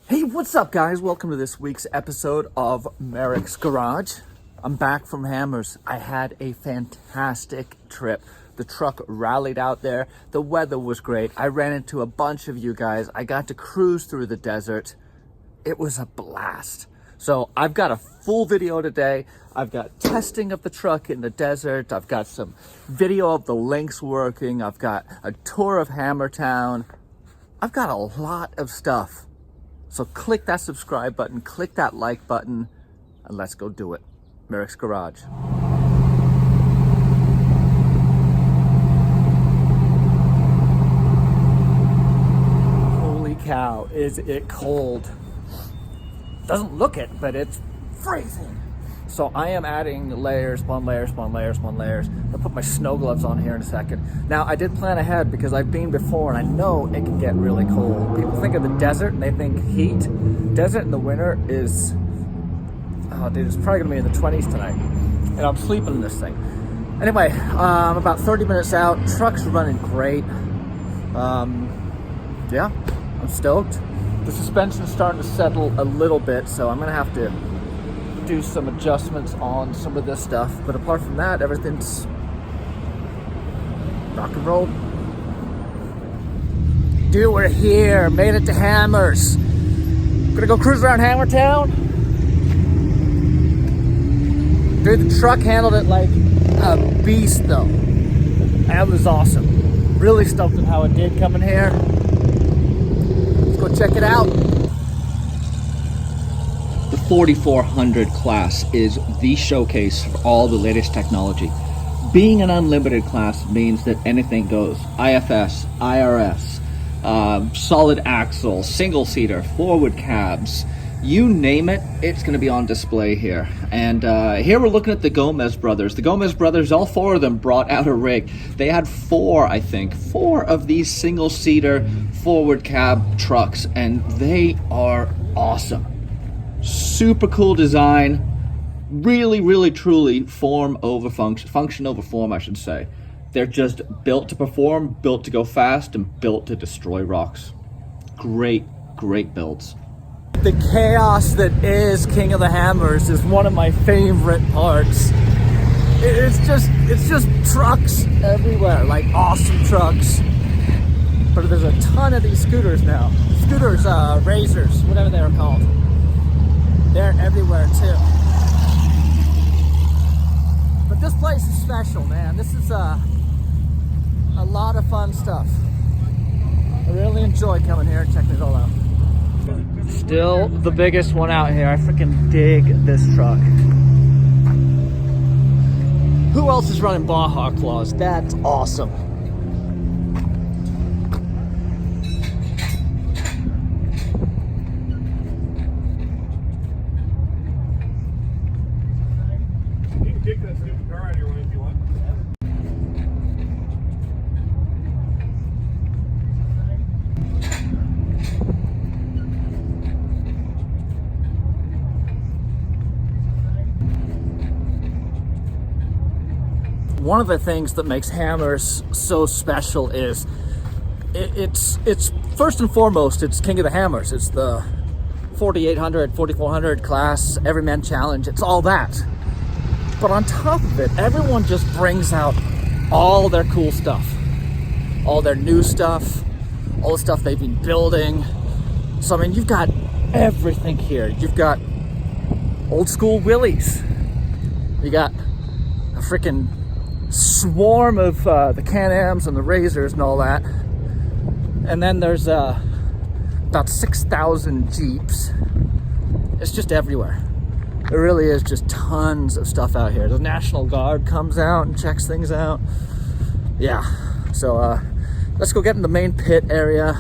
Hey, what's up, guys? Welcome to this week's episode of Merricks Garage. I'm back from Hammers. I had a fantastic trip. The truck rallied out there. The weather was great. I ran into a bunch of you guys. I got to cruise through the desert. It was a blast. So I've got a full video today. I've got testing of the truck in the desert. I've got some video of the links working. I've got a tour of Hammertown. I've got a lot of stuff. So click that subscribe button, click that like button, and let's go do it. Merricks Garage. Holy cow, is it cold. Doesn't look it, but it's freezing. So I am adding layers upon layers upon layers upon layers. I'll put my snow gloves on here in a second. Now, I did plan ahead because I've been before and I know it can get really cold. People think of the desert and they think heat. Desert in the winter is, oh dude, it's probably gonna be in the 20s tonight. And I'm sleeping in this thing. Anyway, I'm about 30 minutes out. Truck's running great. Yeah, I'm stoked. The suspension's starting to settle a little bit, so I'm gonna have to do some adjustments on some of this stuff, but apart from that, everything's rock and roll. Dude, we're here, made it to Hammers. Gonna go cruise around Hammertown. Dude, the truck handled it like a beast though. That was awesome. Really stoked at how it did coming here. Let's go check it out. The 4400 class is the showcase for all the latest technology. Being an unlimited class means that anything goes. IFS, IRS, solid axle, single seater, forward cabs, you name it, it's going to be on display here. And here we're looking at the Gomez brothers. The Gomez brothers, all four of them brought out a rig. They had four of these single seater forward cab trucks, and they are awesome. Super cool design, really truly form over function over form, I should say. They're just built to perform, built to go fast, and built to destroy rocks. Great builds. The chaos that is King of the Hammers is one of my favorite parts. It's just trucks everywhere, like awesome trucks. But there's a ton of these scooters now. Scooters, razors, whatever they are called. They're everywhere too. But this place is special, man. This is a lot of fun stuff. I really enjoy coming here and checking it all out. Still the biggest one out here. I freaking dig this truck. Who else is running Baja Claws? That's awesome. Take that stupid car out of your way if you want. One of the things that makes Hammers so special is it's first and foremost, it's King of the Hammers. It's the 4800, 4400 class, Everyman Challenge. It's all that. But on top of it, everyone just brings out all their cool stuff, all their new stuff, all the stuff they've been building. So, I mean, you've got everything here. You've got old school Willies. You got a freaking swarm of the Can-Ams and the Razors and all that. And then there's about 6,000 Jeeps. It's just everywhere. There really is just tons of stuff out here. The National Guard comes out and checks things out. Yeah, so let's go get in the main pit area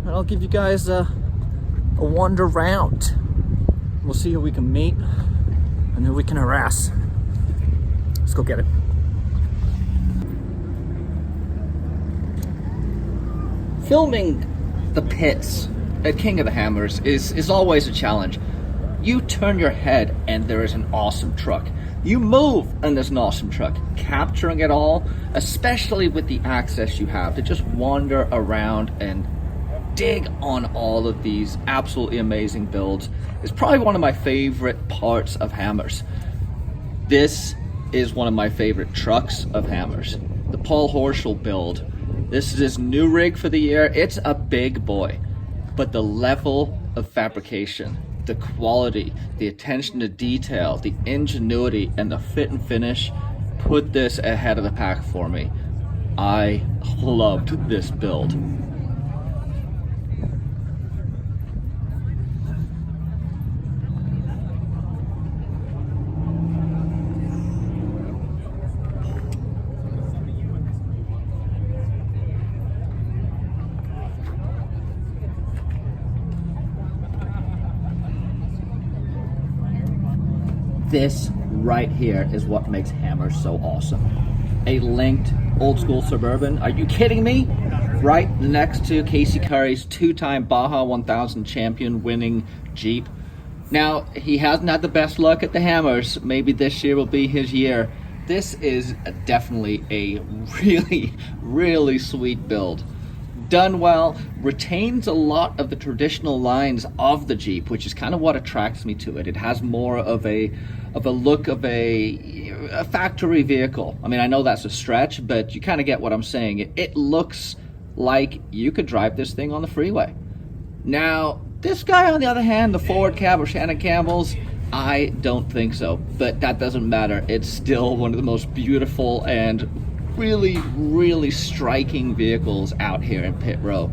and I'll give you guys a wander round. We'll see who we can meet and who we can harass. Let's go get it. Filming the pits at King of the Hammers is always a challenge. You turn your head and there is an awesome truck. You move and there's an awesome truck. Capturing it all, especially with the access you have to just wander around and dig on all of these absolutely amazing builds. It's probably one of my favorite parts of hammers. This is one of my favorite trucks of hammers. The Paul Horschel build. This is his new rig for the year. It's a big boy, but the level of fabrication, the quality, the attention to detail, the ingenuity, and the fit and finish put this ahead of the pack for me. I loved this build. This right here is what makes hammers so awesome. A linked old school Suburban. Are you kidding me? Right next to Casey Curry's 2-time Baja 1000 champion winning Jeep. Now, he hasn't had the best luck at the hammers. Maybe this year will be his year. This is definitely a really sweet build. Done well, retains a lot of the traditional lines of the Jeep, which is kind of what attracts me to it. It has more of a look of a factory vehicle. I mean, I know that's a stretch, but you kind of get what I'm saying. It looks like you could drive this thing on the freeway. Now, this guy, on the other hand, the forward cab of Shannon Campbell's, I don't think so, but that doesn't matter. It's still one of the most beautiful and really striking vehicles out here in pit row.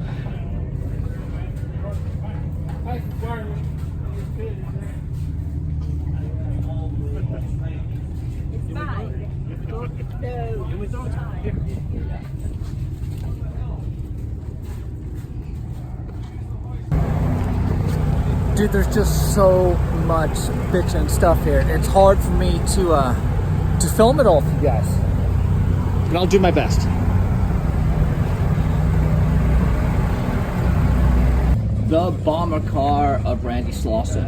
Dude, there's just so much bitchin' stuff here. It's hard for me to film it all for you guys, but I'll do my best. The bomber car of Randy Slauson,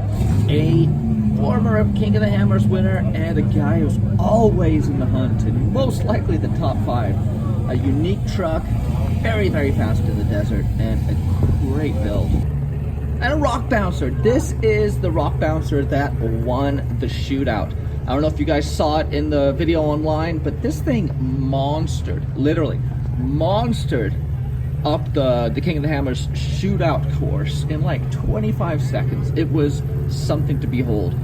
a former King of the Hammers winner and a guy who's always in the hunt and most likely the top 5. A unique truck, very fast in the desert, and a great build. And a rock bouncer. This is the rock bouncer that won the shootout. I don't know if you guys saw it in the video online, but this thing literally monstered up the King of the Hammers shootout course in like 25 seconds. It was something to behold.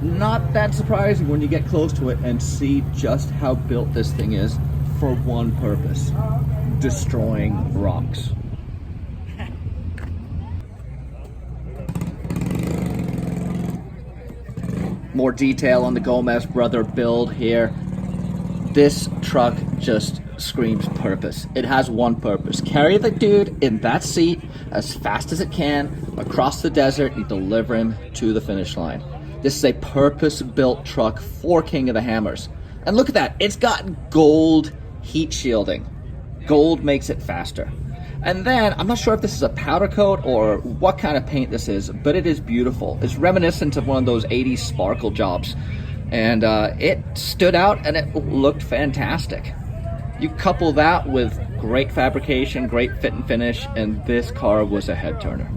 Not that surprising when you get close to it and see just how built this thing is for one purpose: destroying rocks. More detail on the Gomez brother build here. This truck just screams purpose. It has one purpose: carry the dude in that seat as fast as it can across the desert and deliver him to the finish line. This is a purpose-built truck for King of the Hammers. And look at that, it's got gold heat shielding. Gold makes it faster. And then, I'm not sure if this is a powder coat or what kind of paint this is, but it is beautiful. It's reminiscent of one of those 80s sparkle jobs. And it stood out and it looked fantastic. You couple that with great fabrication, great fit and finish, and this car was a head turner.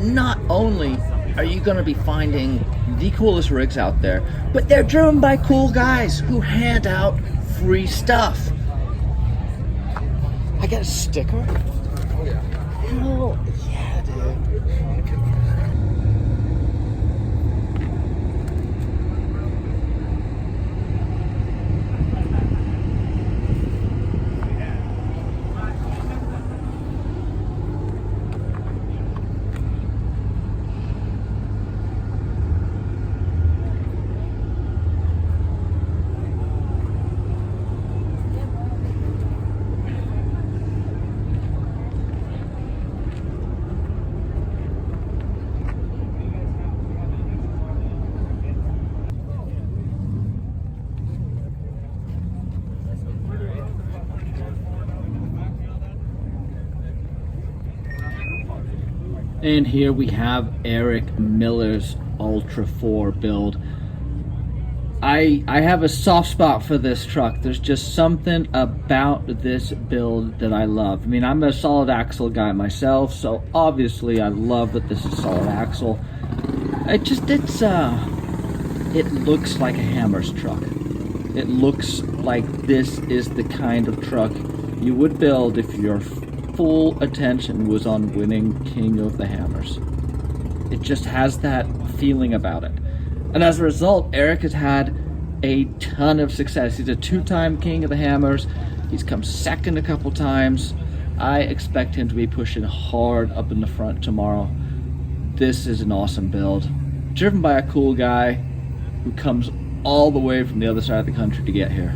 Not only are you going to be finding the coolest rigs out there, but they're driven by cool guys who hand out free stuff. I got a sticker? Oh yeah. Hell yeah, dude. And here we have Eric Miller's Ultra 4 build. I have a soft spot for this truck. There's just something about this build that I love. I mean, I'm a solid axle guy myself, so obviously I love that this is solid axle. It looks like a Hammers truck. It looks like this is the kind of truck you would build if your full attention was on winning King of the Hammers. It just has that feeling about it. And as a result, Eric has had a ton of success. He's a two-time King of the Hammers. He's come second a couple times. I expect him to be pushing hard up in the front tomorrow. This is an awesome build. Driven by a cool guy who comes all the way from the other side of the country to get here.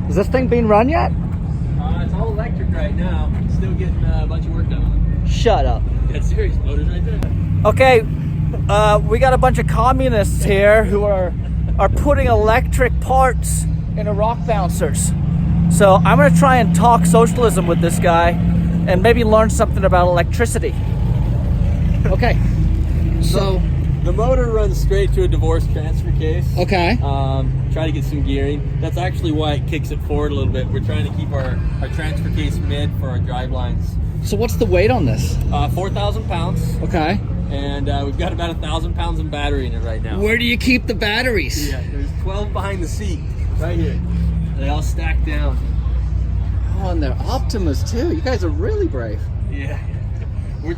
Is this thing being run yet? It's all electric right now. Still getting a bunch of work done on it. Shut up. Yeah, serious. Motor's right there. Okay, we got a bunch of communists here who are putting electric parts into rock bouncers. So I'm gonna try and talk socialism with this guy and maybe learn something about electricity. Okay, so The motor runs straight to a divorce transfer case. okay. Try to get some gearing. That's actually why it kicks it forward a little bit. We're trying to keep our transfer case mid for our drive lines. So what's the weight on this? 4,000 pounds. Okay. And we've got about 1,000 pounds of battery in it right now. Where do you keep the batteries? Yeah, there's 12 behind the seat, right here. They all stack down. Oh, and they're Optimus too. You guys are really brave. Yeah. We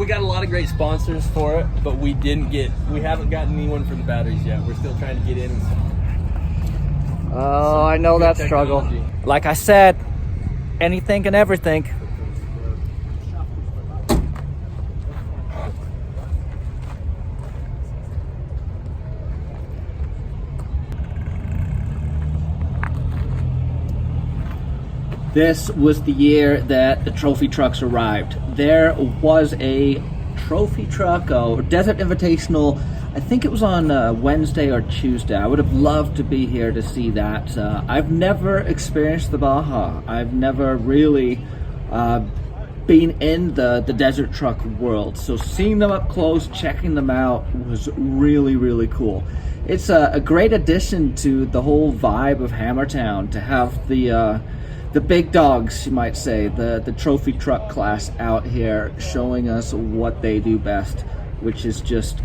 got a lot of great sponsors for it, but we haven't gotten anyone for the batteries yet. We're still trying to get in. Oh, I know that struggle. technology. Like I said, anything and everything. This was the year that the trophy trucks arrived. There was a trophy truck, or Desert Invitational. I think it was on Wednesday or Tuesday. I would have loved to be here to see that. I've never experienced the Baja. I've never really been in the desert truck world. So seeing them up close, checking them out was really, really cool. It's a great addition to the whole vibe of Hammertown to have the big dogs, you might say, the trophy truck class out here showing us what they do best, which is just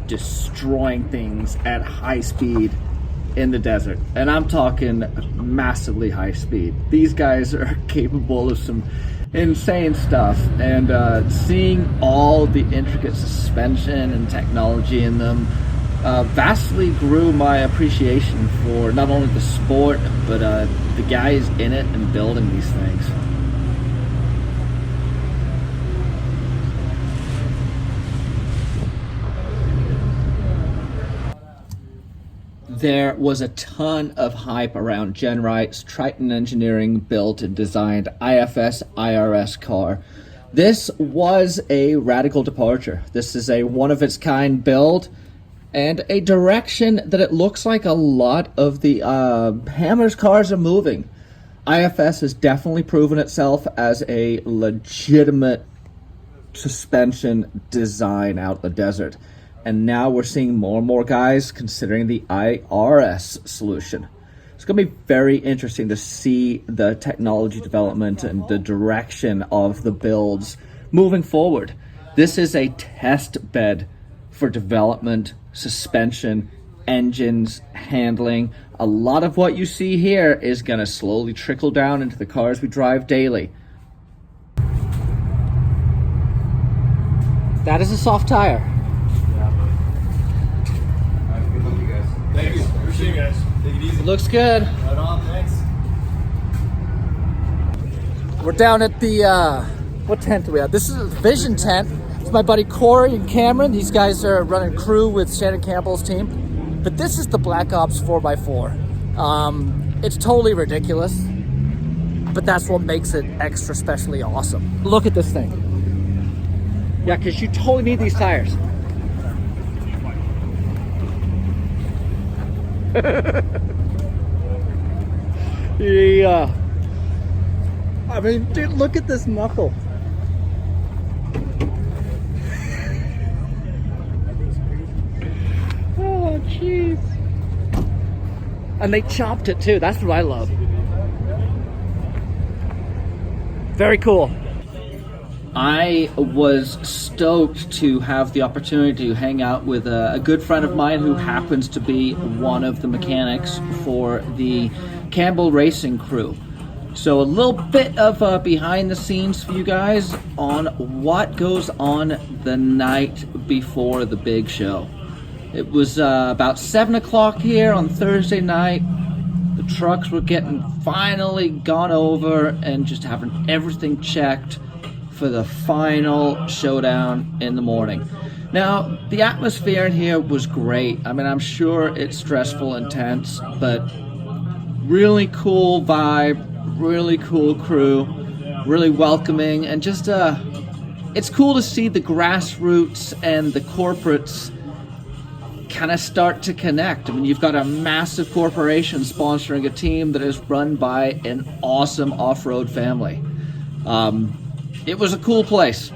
destroying things at high speed in the desert. And I'm talking massively high speed. These guys are capable of some insane stuff, and seeing all the intricate suspension and technology in them vastly grew my appreciation for not only the sport, but the guys in it and building these things. There was a ton of hype around Jen Wright's Triton Engineering built and designed IFS IRS car. This was a radical departure. This is a one-of-its-kind build, and a direction that it looks like a lot of the Hammers cars are moving. IFS has definitely proven itself as a legitimate suspension design out in the desert. And now we're seeing more and more guys considering the IRS solution. It's going to be very interesting to see the technology development and the direction of the builds moving forward. This is a test bed for development, suspension, engines, handling. A lot of what you see here is going to slowly trickle down into the cars we drive daily. That is a soft tire. Thank you. Appreciate it, guys. Take it easy. Looks good. Right on. Thanks. We're down at the, what tent do we have? This is a Vision tent. It's my buddy Corey and Cameron. These guys are running crew with Shannon Campbell's team. But this is the Black Ops 4x4. It's totally ridiculous, but that's what makes it extra specially awesome. Look at this thing. Yeah, because you totally need these tires. Yeah. I mean, dude, look at this knuckle. Oh, jeez. And they chopped it too. That's what I love. Very cool. I was stoked to have the opportunity to hang out with a good friend of mine who happens to be one of the mechanics for the Campbell Racing crew. So a little bit of behind the scenes for you guys on what goes on the night before the big show. It was about 7 o'clock here on Thursday night. The trucks were getting finally gone over and just having everything checked for the final showdown in the morning. Now, the atmosphere in here was great. I mean, I'm sure it's stressful, intense, but really cool vibe, really cool crew, really welcoming, and just it's cool to see the grassroots and the corporates kind of start to connect. I mean, you've got a massive corporation sponsoring a team that is run by an awesome off-road family. It was a cool place.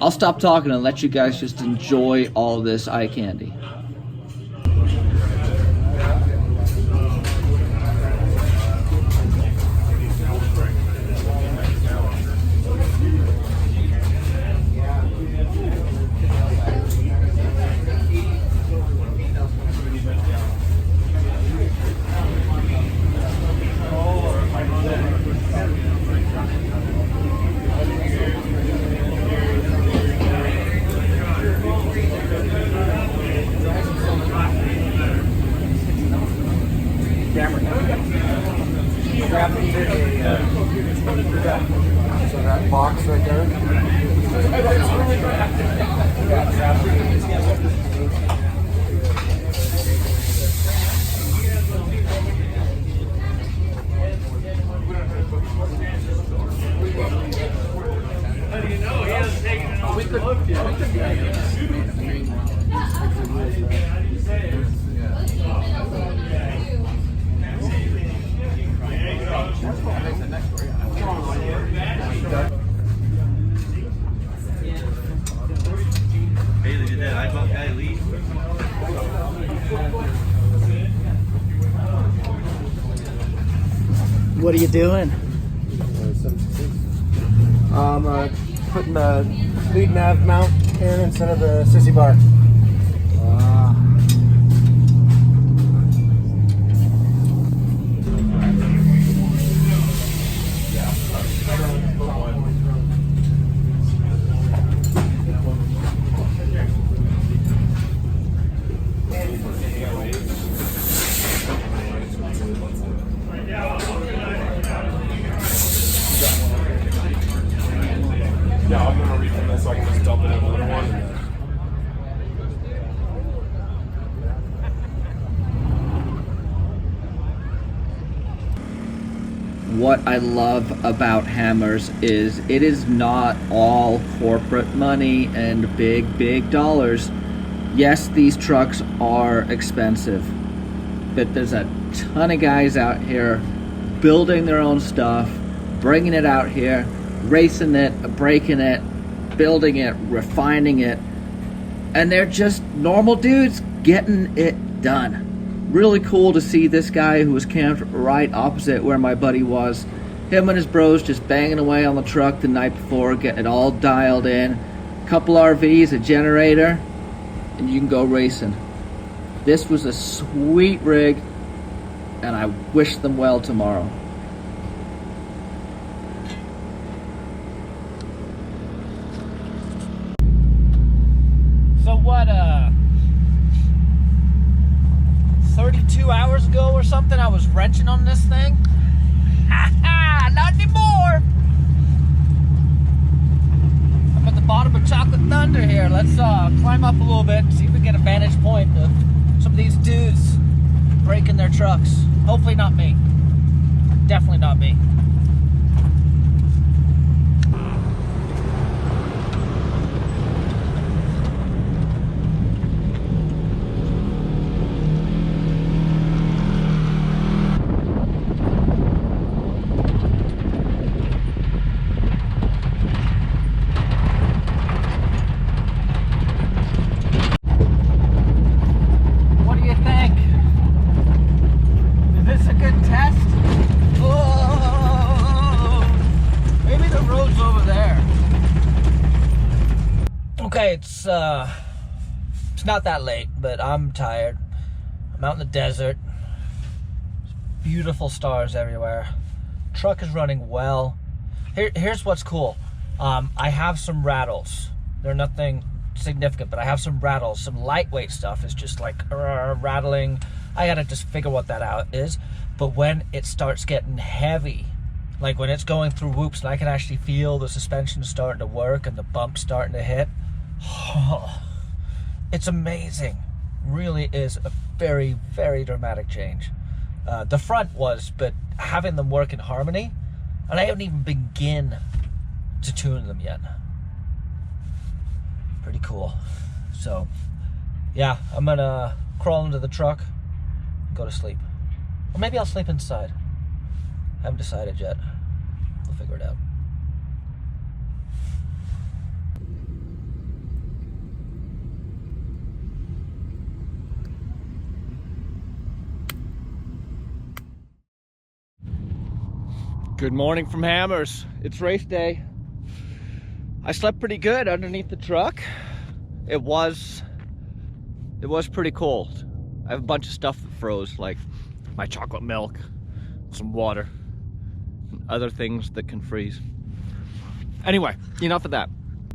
I'll stop talking and let you guys just enjoy all this eye candy. So that box right there. What are you doing? Putting the lead nav mount in instead of the sissy bar. Yeah, I'm gonna read from this so I can just dump it in another one. What I love about Hammers is it is not all corporate money and big dollars. Yes, these trucks are expensive, but there's a ton of guys out here building their own stuff, bringing it out here, racing it, breaking it, building it, refining it, and they're just normal dudes getting it done. Really cool to see this guy who was camped right opposite where my buddy was. Him and his bros just banging away on the truck the night before, getting it all dialed in. Couple RVs, a generator. and you can go racing. This was a sweet rig, and I wish them well tomorrow. So what, 32 hours ago or something, I was wrenching on this thing? Not anymore! I'm at the bottom of Chocolate Thunder here. Let's climb up a little bit and see if we can get a vantage point of some of these dudes breaking their trucks. Hopefully not me. Definitely not me. Okay, it's not that late, but I'm tired. I'm out in the desert. There's beautiful stars everywhere. Truck is running well. Here's what's cool. I have some rattles. They're nothing significant, but I have some rattles. Some lightweight stuff is just like rattling. I gotta just figure what that out is. But when it starts getting heavy, like when it's going through whoops and I can actually feel the suspension starting to work and the bumps starting to hit, it's amazing. Really is a very, very dramatic change. The front was, but having them work in harmony, and I haven't even begin to tune them yet. Pretty cool. So, yeah, I'm gonna crawl into the truck and go to sleep. Or maybe I'll sleep inside. I haven't decided yet. We'll figure it out. Good morning from Hammers. It's race day. I slept pretty good underneath the truck. It was pretty cold. I have a bunch of stuff that froze, like my chocolate milk, some water, and other things that can freeze. Anyway, enough of that.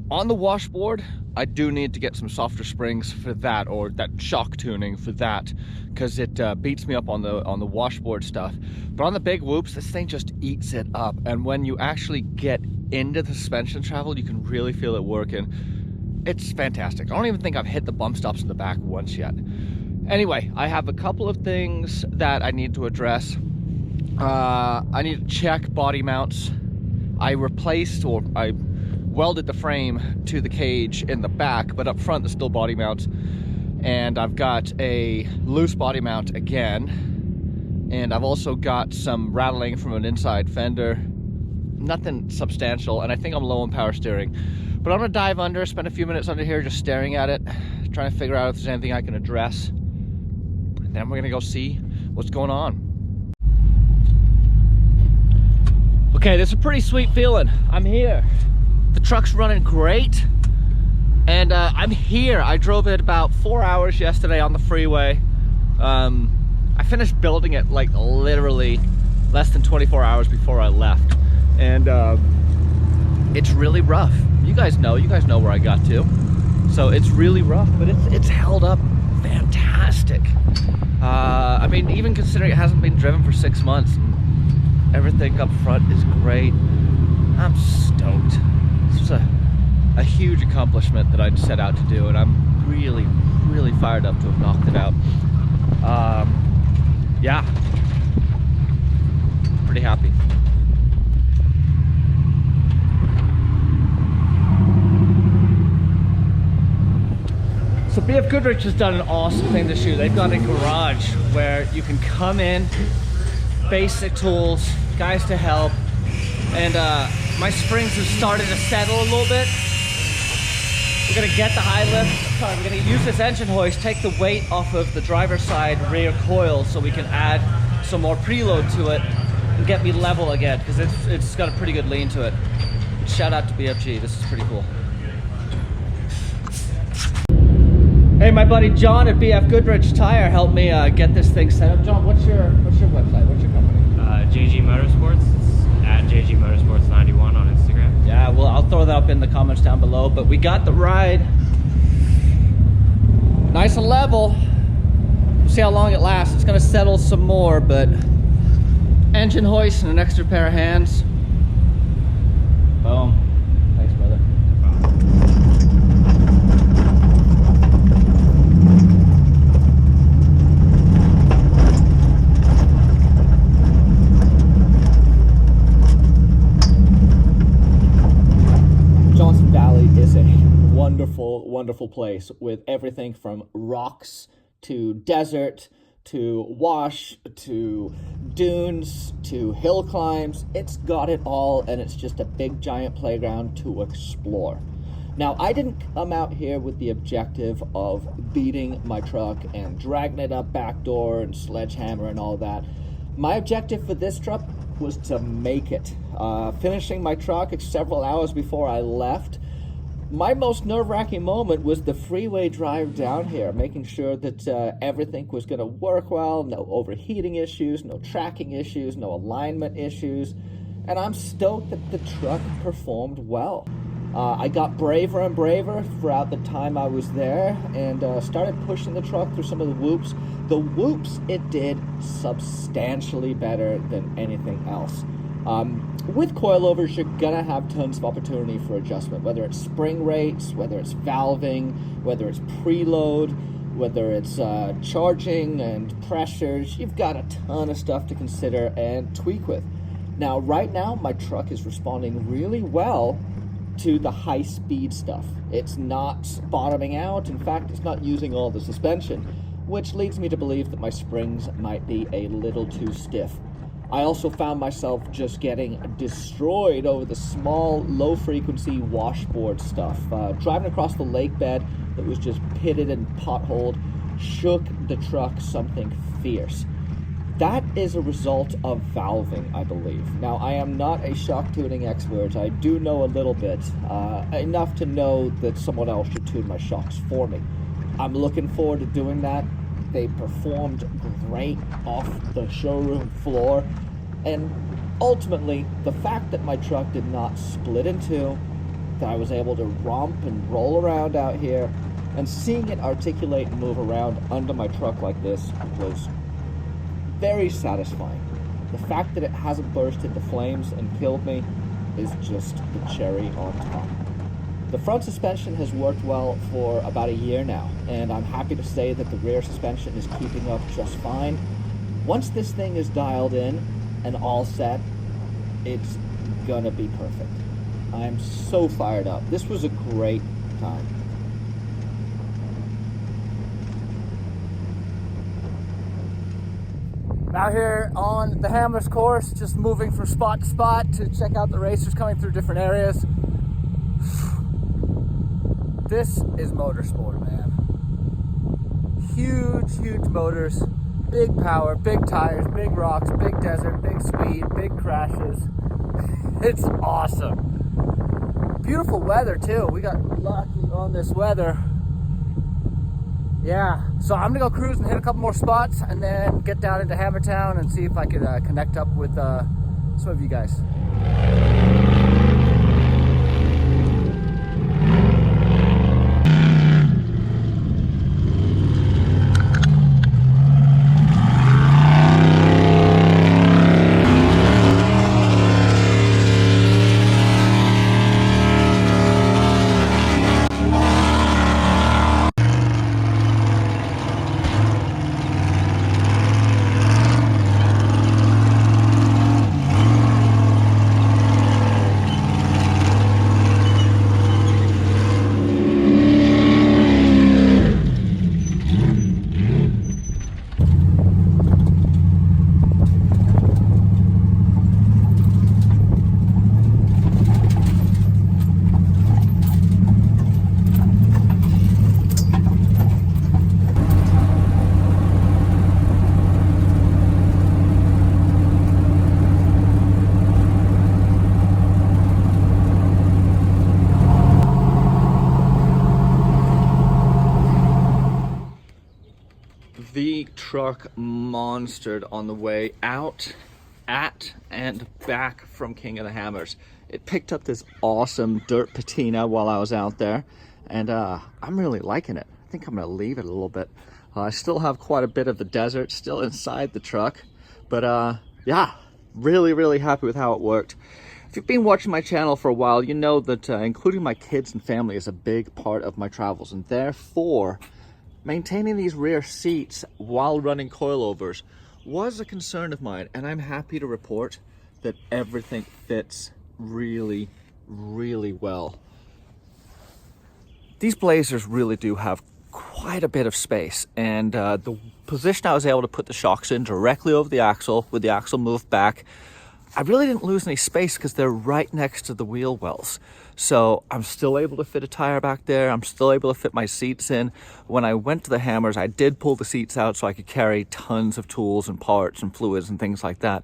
On the washboard, I do need to get some softer springs for that, or that shock tuning for that, because it beats me up on the washboard stuff. But on the big whoops, this thing just eats it up. And when you actually get into the suspension travel, you can really feel it working. It's fantastic. I don't even think I've hit the bump stops in the back once yet. Anyway, I have a couple of things that I need to address. I need to check body mounts. I welded the frame to the cage in the back, but up front there's still body mounts. And I've got a loose body mount again. And I've also got some rattling from an inside fender. Nothing substantial, and I think I'm low on power steering. But I'm gonna dive under, spend a few minutes under here just staring at it, trying to figure out if there's anything I can address. And then we're gonna go see what's going on. Okay, this is a pretty sweet feeling. I'm here. The truck's running great. And I'm here. I drove it about 4 hours yesterday on the freeway. I finished building it like literally less than 24 hours before I left. And it's really rough. You guys know where I got to. So it's really rough, but it's held up fantastic. I mean, even considering it hasn't been driven for 6 months, everything up front is great. I'm stoked. This was a huge accomplishment that I'd set out to do, and I'm really, really fired up to have knocked it out. Yeah, pretty happy. So BF Goodrich has done an awesome thing this year. They've got a garage where you can come in, basic tools, guys to help, and my springs have started to settle a little bit. We're gonna get the high lift. Sorry, we're gonna use this engine hoist, take the weight off of the driver's side rear coil so we can add some more preload to it and get me level again, because it's got a pretty good lean to it. Shout out to BFG, this is pretty cool. Hey, my buddy John at BF Goodrich Tire helped me get this thing set up. John, what's your website? What's your company? JG Motorsports. It's at JG Motorsports 91 on Instagram. Yeah, well, I'll throw that up in the comments down below. But we got the ride nice and level. We'll see how long it lasts. It's gonna settle some more, but engine hoist and an extra pair of hands. Boom. Thanks, brother. Johnson Valley is a wonderful, wonderful place with everything from rocks to desert to wash to dunes to hill climbs. It's got it all, and it's just a big giant playground to explore. Now, I didn't come out here with the objective of beating my truck and dragging it up back door and sledgehammer and all that. My objective for this truck was to make it. Finishing my truck several hours before I left. My most nerve-wracking moment was the freeway drive down here, making sure that everything was going to work well, no overheating issues, no tracking issues, no alignment issues, and I'm stoked that the truck performed well. I got braver and braver throughout the time I was there and started pushing the truck through some of the whoops. The whoops, it did substantially better than anything else. With coilovers, you're gonna have tons of opportunity for adjustment, whether it's spring rates, whether it's valving, whether it's preload, whether it's charging and pressures. You've got a ton of stuff to consider and tweak with. Now, right now, my truck is responding really well to the high speed stuff. It's not bottoming out. In fact, it's not using all the suspension, which leads me to believe that my springs might be a little too stiff. I also found myself just getting destroyed over the small, low-frequency washboard stuff. Driving across the lake bed that was just pitted and potholed shook the truck something fierce. That is a result of valving, I believe. Now, I am not a shock tuning expert. I do know a little bit, enough to know that someone else should tune my shocks for me. I'm looking forward to doing that. They performed great off the showroom floor, and ultimately the fact that my truck did not split in two, that I was able to romp and roll around out here, and seeing it articulate and move around under my truck like this was very satisfying. The fact that it hasn't burst into flames and killed me is just the cherry on top. The front suspension has worked well for about a year now, and I'm happy to say that the rear suspension is keeping up just fine. Once this thing is dialed in and all set, it's gonna be perfect. I'm so fired up. This was a great time. Out here on the Hammer's course, just moving from spot to spot to check out the racers coming through different areas. This is motorsport, man. Huge, huge motors, big power, big tires, big rocks, big desert, big speed, big crashes. It's awesome. Beautiful weather too. We got lucky on this weather. Yeah, so I'm gonna go cruise and hit a couple more spots and then get down into Hammertown and see if I could connect up with some of you guys. truck monstered on the way out at and back from King of the Hammers. It picked up this awesome dirt patina while I was out there, and I'm really liking it. I think I'm gonna leave it a little bit. I still have quite a bit of the desert still inside the truck, but yeah, really happy with how it worked. If you've been watching my channel for a while, you know that including my kids and family is a big part of my travels, and therefore maintaining these rear seats while running coilovers was a concern of mine, and I'm happy to report that everything fits really well. These Blazers really do have quite a bit of space, and the position I was able to put the shocks in directly over the axle with the axle moved back, I really didn't lose any space because they're right next to the wheel wells. So I'm still able to fit a tire back there. I'm still able to fit my seats in. When I went to the Hammers, I did pull the seats out so I could carry tons of tools and parts and fluids and things like that.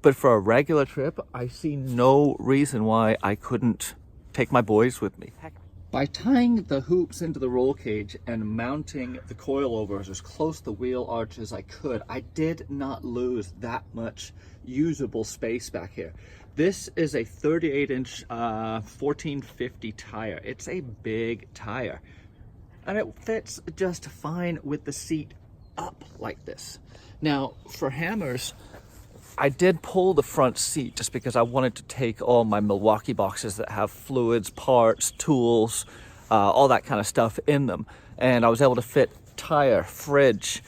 But for a regular trip, I see no reason why I couldn't take my boys with me. Heck, by tying the hoops into the roll cage and mounting the coilovers as close to the wheel arch as I could, I did not lose that much usable space back here. This is a 38-inch 1450 tire. It's a big tire, and it fits just fine with the seat up like this. Now, for Hammers, I did pull the front seat just because I wanted to take all my Milwaukee boxes that have fluids, parts, tools, all that kind of stuff in them. And I was able to fit tire, fridge,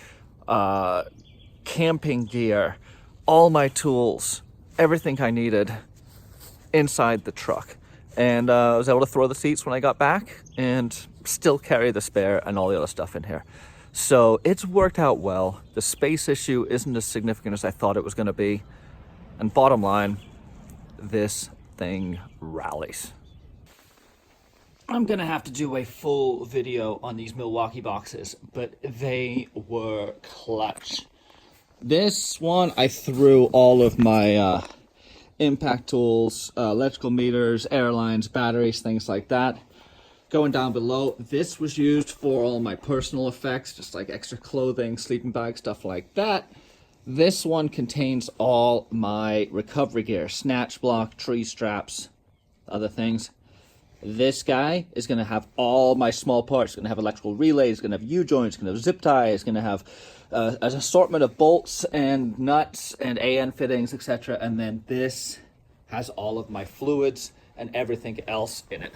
camping gear, all my tools, everything I needed inside the truck. And I was able to throw the seats when I got back and still carry the spare and all the other stuff in here. So it's worked out well. The space issue isn't as significant as I thought it was going to be. And bottom line, this thing rallies. I'm going to have to do a full video on these Milwaukee boxes, but they were clutch. This one, I threw all of my impact tools, electrical meters, air lines, batteries, things like that. Going down below, this was used for all my personal effects, just like extra clothing, sleeping bag, stuff like that. This one contains all my recovery gear, snatch block, tree straps, other things. This guy is going to have all my small parts. It's going to have electrical relays, it's going to have U-joints, it's going to have zip ties, it's going to have an assortment of bolts and nuts and AN fittings, etc. And then this has all of my fluids and everything else in it.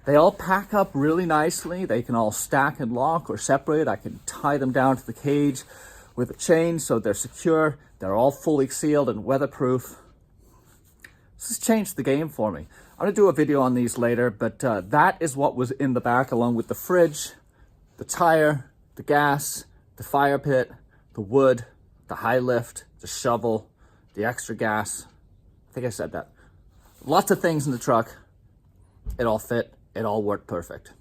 They all pack up really nicely. They can all stack and lock or separate. I can tie them down to the cage with a chain so they're secure. They're all fully sealed and weatherproof. This has changed the game for me. I'm going to do a video on these later, but that is what was in the back, along with the fridge, the tire, the gas, the fire pit, the wood, the high lift, the shovel, the extra gas. I think I said that. Lots of things in the truck. It all fit. It all worked perfect.